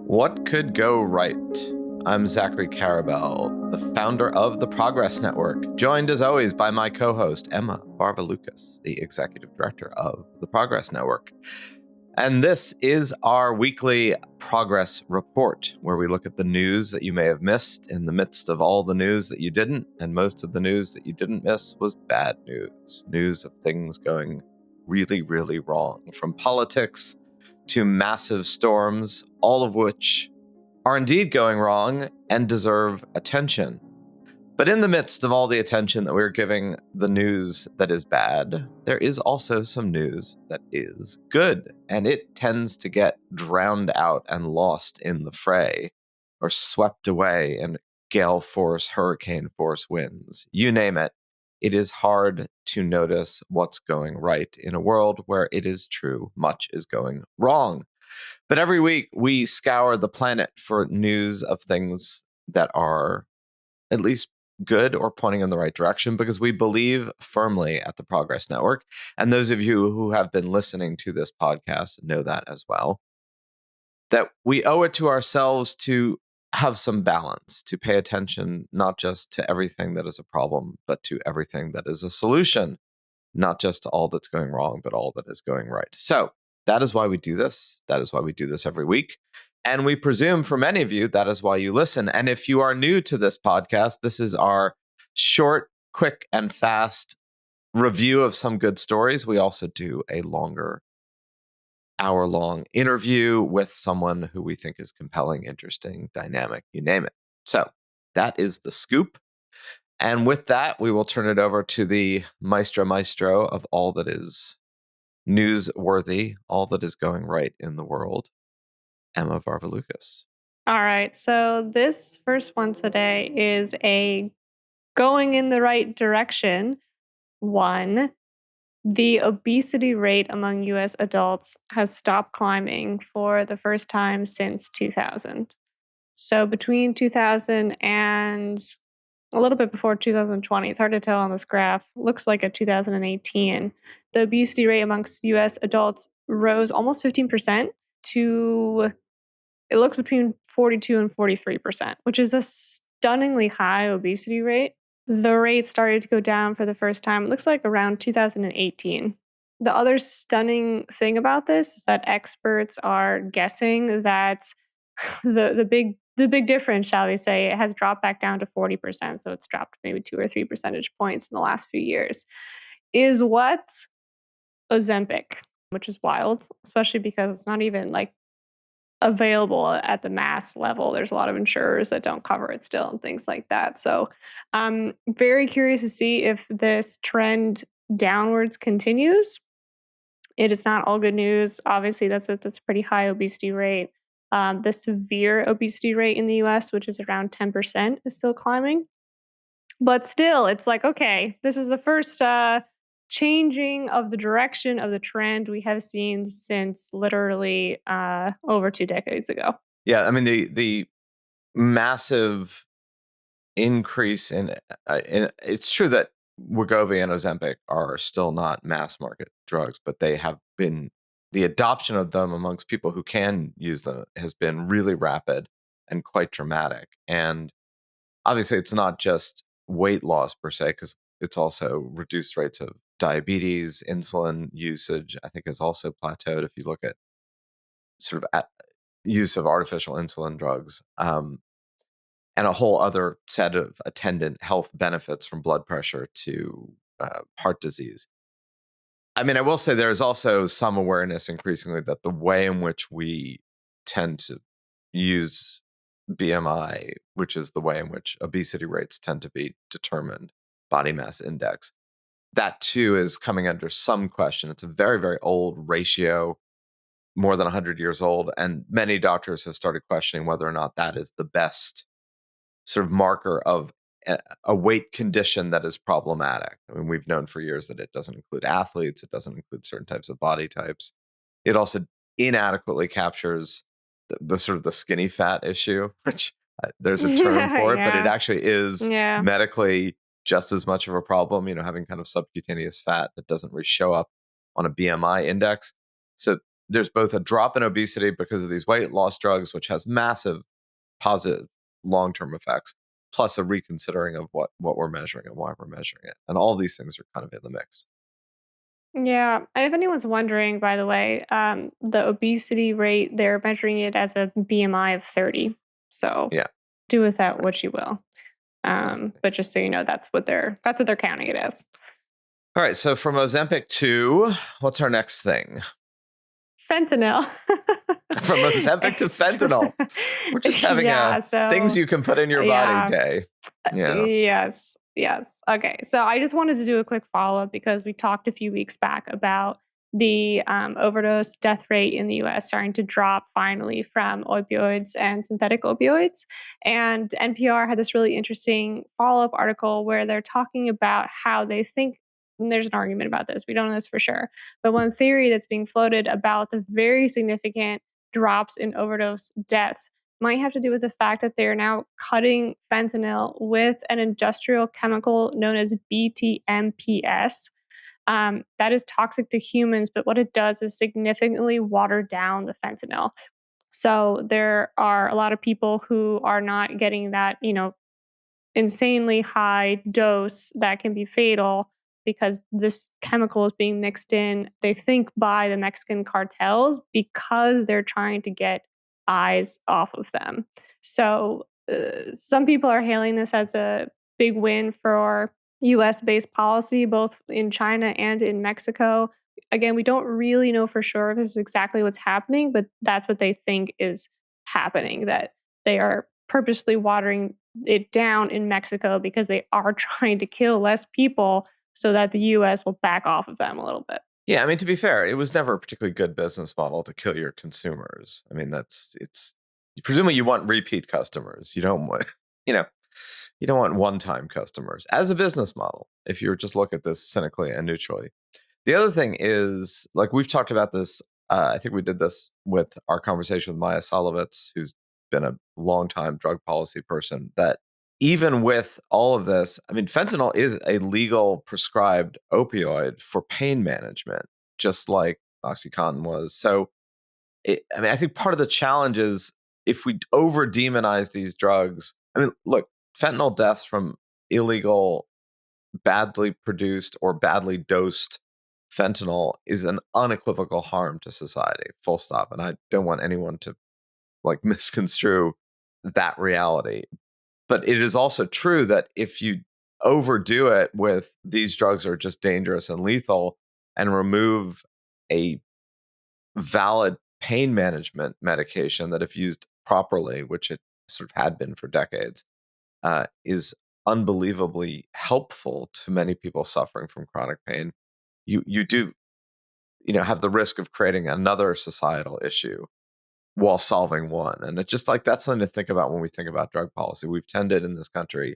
What could go right? I'm Zachary Carabell, the founder of the Progress Network, joined as always by my co-host, Emma Barbalucas, the executive director of the Progress Network. And this is our weekly progress report, where we look at the news that you may have missed in the midst of all the news that you didn't. And most of the news that you didn't miss was bad news, news of things going really, really wrong, from politics to massive storms, all of which are indeed going wrong and deserve attention. But in the midst of all the attention that we're giving the news that is bad, there is also some news that is good, and it tends to get drowned out and lost in the fray, or swept away in gale force, hurricane force winds. You name it. It is hard to notice what's going right in a world where it is true much is going wrong. But every week we scour the planet for news of things that are at least good or pointing in the right direction, because we believe firmly at the Progress Network, and those of you who have been listening to this podcast know that as well, that we owe it to ourselves to have some balance, to pay attention not just to everything that is a problem, but to everything that is a solution, not just to all that's going wrong, but all that is going right. So that is why we do this. That is why we do this every week. And we presume for many of you, that is why you listen. And if you are new to this podcast, this is our short, quick, and fast review of some good stories. We also do a longer, hour-long interview with someone who we think is compelling, interesting, dynamic, you name it. So that is the scoop. And with that, we will turn it over to the maestro of all that is newsworthy, all that is going right in the world, Emma Varvalucas. All right. So this first one today is a going in the right direction one. The obesity rate among U.S. adults has stopped climbing for the first time since 2000. So between 2000 and a little bit before 2020, it's hard to tell on this graph, looks like at 2018, the obesity rate amongst U.S. adults rose almost 15% to, it looks between 42 and 43%, which is a stunningly high obesity rate. The rate started to go down for the first time, it looks like around 2018. The other stunning thing about this is that experts are guessing that the big difference, shall we say, it has dropped back down to 40%. So it's dropped maybe 2 or 3 percentage points in the last few years. Is what? Ozempic, which is wild, especially because it's not even like available at the mass level. There's a lot of insurers that don't cover it still and things like that. So I'm very curious to see if this trend downwards continues. It is not all good news. Obviously, that's a pretty high obesity rate. The severe obesity rate in the US, which is around 10%, is still climbing. But still, it's like, okay, this is the first changing of the direction of the trend we have seen since literally over 2 decades ago. Yeah, I mean, the massive increase in it's true that Wegovy and Ozempic are still not mass market drugs, but they have been, the adoption of them amongst people who can use them has been really rapid and quite dramatic. And obviously, it's not just weight loss per se, because it's also reduced rates of diabetes, insulin usage, I think, has also plateaued if you look at sort of use of artificial insulin drugs, and a whole other set of attendant health benefits, from blood pressure to heart disease. I mean, I will say there is also some awareness increasingly that the way in which we tend to use BMI, which is the way in which obesity rates tend to be determined, body mass index, that too is coming under some question. It's a very, very old ratio, more than 100 years old, and many doctors have started questioning whether or not that is the best sort of marker of a weight condition that is problematic. I mean, we've known for years that it doesn't include athletes, it doesn't include certain types of body types. It also inadequately captures the sort of the skinny fat issue, which there's a term for it, but it actually is medically just as much of a problem, having kind of subcutaneous fat that doesn't really show up on a BMI index. So there's both a drop in obesity because of these weight loss drugs, which has massive positive long-term effects, plus a reconsidering of what we're measuring and why we're measuring it. And all these things are kind of in the mix. Yeah. And if anyone's wondering, by the way, the obesity rate, they're measuring it as a BMI of 30. So Yeah, do with that right. what you will. Exactly. But just so you know, that's what they're counting it as. All right. So from Ozempic to what's our next thing? Fentanyl. From Ozempic to It's fentanyl. We're just having yeah, a things so you can put in your body yeah. day. Yeah. Yes, yes. Okay, so I just wanted to do a quick follow-up because we talked a few weeks back about the overdose death rate in the US starting to drop finally from opioids and synthetic opioids. And NPR had this really interesting follow-up article where they're talking about how they think, and there's an argument about this, we don't know this for sure, but one theory that's being floated about the very significant drops in overdose deaths might have to do with the fact that they are now cutting fentanyl with an industrial chemical known as BTMPS. That is toxic to humans, but what it does is significantly water down the fentanyl. So there are a lot of people who are not getting that, insanely high dose that can be fatal because this chemical is being mixed in, they think, by the Mexican cartels because they're trying to get eyes off of them. So some people are hailing this as a big win for US based policy, both in China and in Mexico. Again, we don't really know for sure if this is exactly what's happening, but that's what they think is happening, that they are purposely watering it down in Mexico because they are trying to kill less people so that the US will back off of them a little bit. Yeah, I mean, to be fair, it was never a particularly good business model to kill your consumers. I mean, it's presumably you want repeat customers. You don't want, you know, you don't want one-time customers as a business model. If you just look at this cynically and neutrally. The other thing is, like we've talked about this. I think we did this with our conversation with Maya Solovitz, who's been a longtime drug policy person. That even with all of this, I mean, fentanyl is a legal prescribed opioid for pain management, just like OxyContin was. So, I mean, I think part of the challenge is if we over demonize these drugs. I mean, look, fentanyl deaths from illegal, badly produced, or badly dosed fentanyl is an unequivocal harm to society, full stop. And I don't want anyone to like misconstrue that reality. But it is also true that if you overdo it with these drugs are just dangerous and lethal and remove a valid pain management medication that, if used properly, which it sort of had been for decades, is unbelievably helpful to many people suffering from chronic pain, you do have the risk of creating another societal issue while solving one. And it's just like that's something to think about when we think about drug policy. We've tended in this country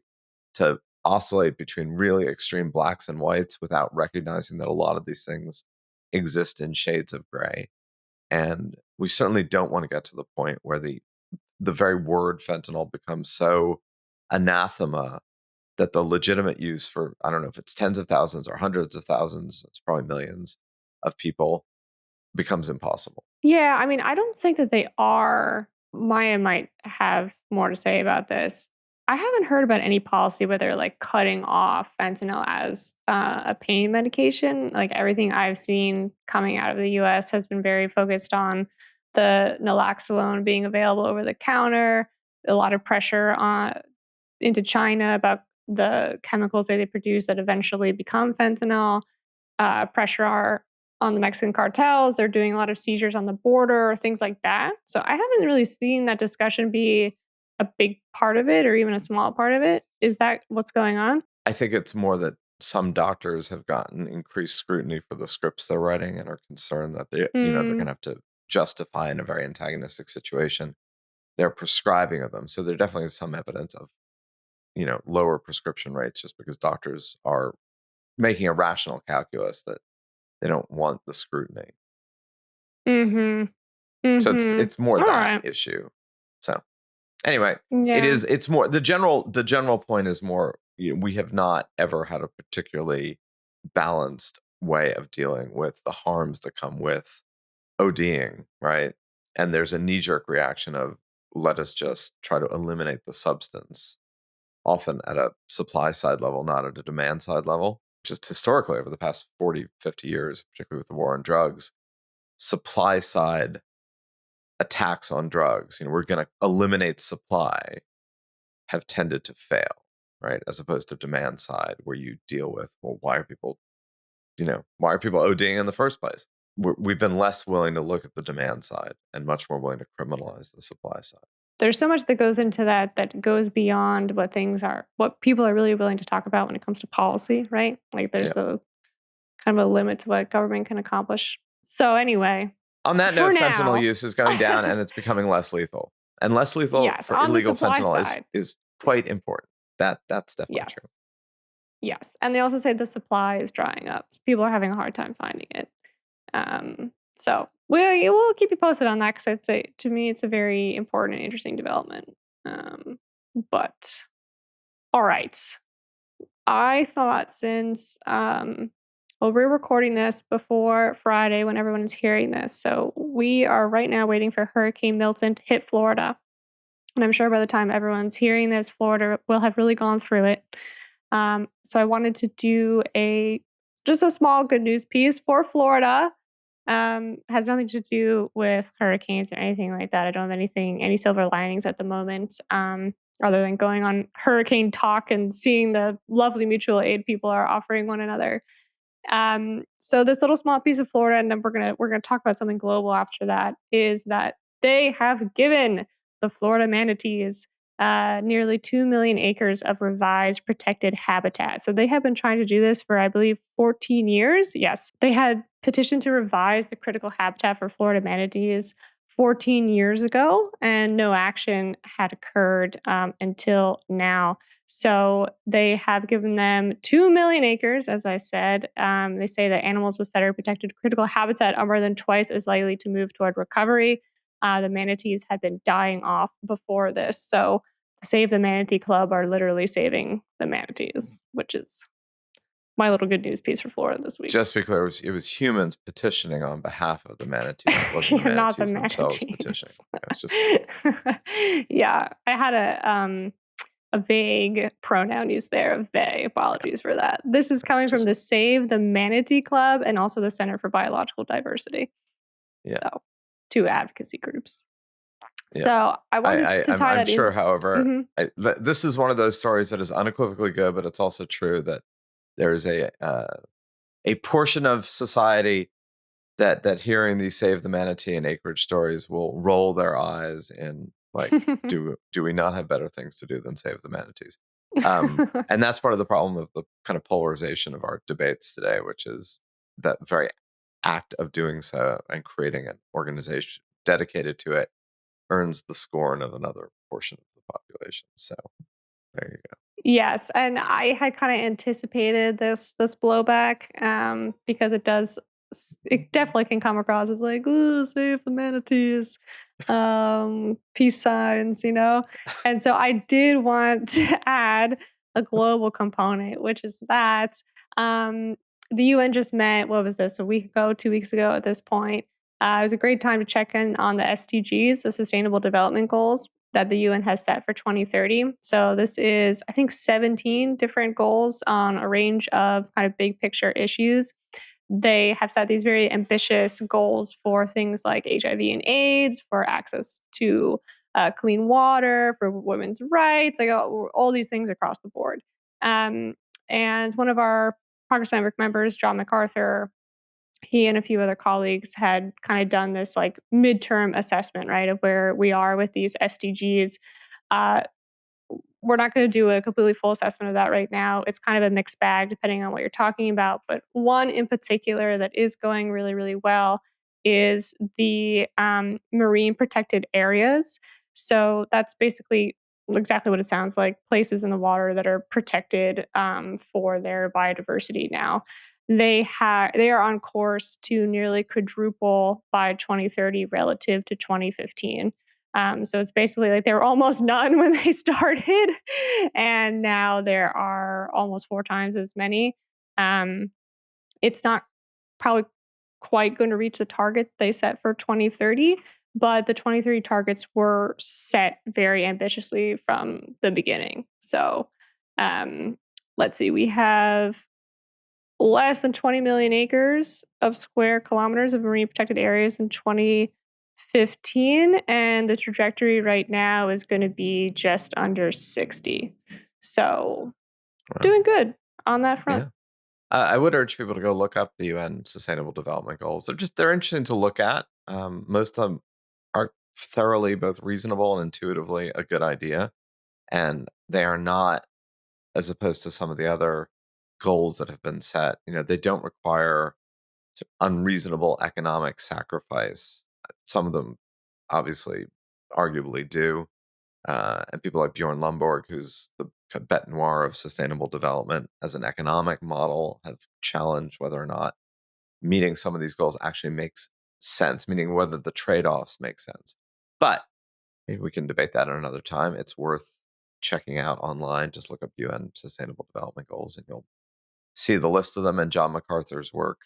to oscillate between really extreme blacks and whites without recognizing that a lot of these things exist in shades of gray. And we certainly don't want to get to the point where the very word fentanyl becomes so anathema that the legitimate use for, I don't know if it's tens of thousands or hundreds of thousands, it's probably millions of people, becomes impossible. Yeah, I mean, I don't think that they are. Maya might have more to say about this. I haven't heard about any policy where they're like cutting off fentanyl as a pain medication. Like everything I've seen coming out of the US has been very focused on the naloxone being available over the counter, a lot of pressure on into China about the chemicals that they produce that eventually become fentanyl, pressure on the Mexican cartels. They're doing a lot of seizures on the border, things like that. So I haven't really seen that discussion be a big part of it or even a small part of it. Is that what's going on? I think it's more that some doctors have gotten increased scrutiny for the scripts they're writing and are concerned that they're going Mm, to have to justify in a very antagonistic situation their prescribing of them. So there definitely is some evidence of lower prescription rates just because doctors are making a rational calculus that they don't want the scrutiny. mhm. So it's Mhm. it's more All that right. issue. So anyway, Yeah. it's more the general point is more, we have not ever had a particularly balanced way of dealing with the harms that come with ODing, right? And there's a knee-jerk reaction of, let us just try to eliminate the substance, often at a supply side level, not at a demand side level. Just historically, over the past 40, 50 years, particularly with the war on drugs, supply side attacks on drugs, we're going to eliminate supply, have tended to fail, right? As opposed to demand side, where you deal with, well, why are people ODing in the first place? We've been less willing to look at the demand side and much more willing to criminalize the supply side. There's so much that goes into that goes beyond what people are really willing to talk about when it comes to policy, right? Like there's a kind of a limit to what government can accomplish. So anyway, on that for note, now, fentanyl use is going down and it's becoming less lethal. And less lethal yes, for on the illegal supply fentanyl side, is quite yes, important. That's definitely true. yes, yes. And they also say the supply is drying up. So people are having a hard time finding it. So we'll keep you posted on that because to me, it's a very important and interesting development. But all right. I thought since we're recording this before Friday when everyone is hearing this. So we are right now waiting for Hurricane Milton to hit Florida. And I'm sure by the time everyone's hearing this, Florida will have really gone through it. So I wanted to do just a small good news piece for Florida. Has nothing to do with hurricanes or anything like that. I don't have any silver linings at the moment. Other than going on hurricane talk and seeing the lovely mutual aid people are offering one another. So this little small piece of Florida, and then we're gonna talk about something global after that, is that they have given the Florida manatees nearly 2 million acres of revised protected habitat. So they have been trying to do this for, I believe, 14 years. Yes, they had petitioned to revise the critical habitat for Florida manatees 14 years ago, and no action had occurred until now. So they have given them 2 million acres, as I said. They say that animals with federally protected critical habitat are more than twice as likely to move toward recovery. The manatees had been dying off before this. So Save the Manatee Club are literally saving the manatees, which is my little good news piece for Florida this week. Just to be clear, it was humans petitioning on behalf of the manatees. It wasn't the Not the manatees themselves manatees. petitioning. It's just yeah, I had a vague pronoun use there of they. Apologies for that. This is coming from the Save the Manatee Club and also the Center for Biological Diversity. Yeah. So, two advocacy groups. Yeah. So I wanted to tie I'm that sure, in. however, this is one of those stories that is unequivocally good, but it's also true that there is a portion of society that hearing these Save the Manatee and acreage stories will roll their eyes and like, do we not have better things to do than save the manatees? And that's part of the problem of the kind of polarization of our debates today, which is that very act of doing so and creating an organization dedicated to it earns the scorn of another portion of the population. So there you go. Yes, and I had kind of anticipated this blowback because it definitely can come across as like, "Ooh, save the manatees," peace signs, And so I did want to add a global component, which is that the UN just met. What was this? A week ago, 2 weeks ago? At this point, it was a great time to check in on the SDGs, the Sustainable Development Goals that the UN has set for 2030. So this is, I think, 17 different goals on a range of kind of big picture issues. They have set these very ambitious goals for things like HIV and AIDS, for access to clean water, for women's rights, like all these things across the board. And one of our Progress Network members, John MacArthur, he and a few other colleagues had kind of done this like midterm assessment, right, of where we are with these SDGs. Uh, we're not going to do a completely full assessment of that right now. It's kind of a mixed bag depending on what you're talking about. But one in particular that is going really, really well is the marine protected areas. So that's basically exactly what it sounds like, places in the water that are protected for their biodiversity now. They are on course to nearly quadruple by 2030 relative to 2015. So it's basically like they were almost none when they started, and now there are almost 4 times as many. It's not probably quite going to reach the target they set for 2030, but the 2030 targets were set very ambitiously from the beginning. So let's see, we have less than 20 million acres of square kilometers of marine protected areas in 2015, and the trajectory right now is going to be just under 60. So Well, doing good on that front. yeah. I would urge people to go look up the UN Sustainable Development Goals. They're interesting to look at. Most of them are thoroughly both reasonable and intuitively a good idea, and they are not, as opposed to some of the other goals that have been set. They don't require unreasonable economic sacrifice. Some of them, obviously, arguably do. And people like Bjorn Lomborg, who's the bête noire of sustainable development as an economic model, have challenged whether or not meeting some of these goals actually makes sense, meaning whether the trade-offs make sense. But maybe we can debate that at another time. It's worth checking out online. Just look up UN Sustainable Development Goals and you'll see the list of them and John MacArthur's work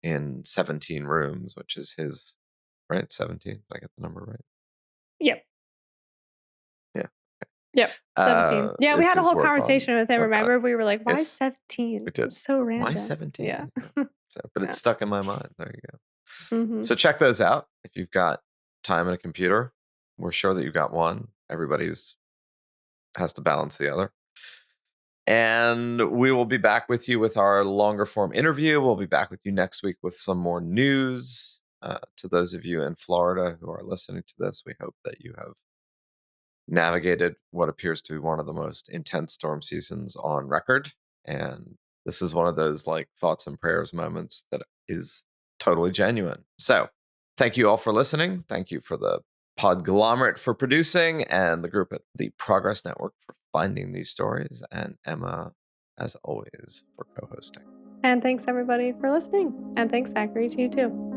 in 17 Rooms, which is his, right? 17? Did I get the number right? Yep. Yeah. Yep. 17. Yeah, we Is had a his whole work conversation with him. Remember? We were like, why Yes, 17? we did. It's so random. Why 17? Yeah. But it's stuck in my mind. There you go. Mm-hmm. So check those out. If you've got time and a computer, we're sure that you've got one. Everybody's has to balance the other. And we will be back with you with our longer form interview. We'll be back with you next week with some more news. To those of you in Florida who are listening to this, we hope that you have navigated what appears to be one of the most intense storm seasons on record. And this is one of those like thoughts and prayers moments that is totally genuine. So thank you all for listening. Thank you for the Podglomerate for producing and the group at the Progress Network for finding these stories, and Emma, as always, for co-hosting. And thanks everybody for listening. And thanks, Zachary, to you too.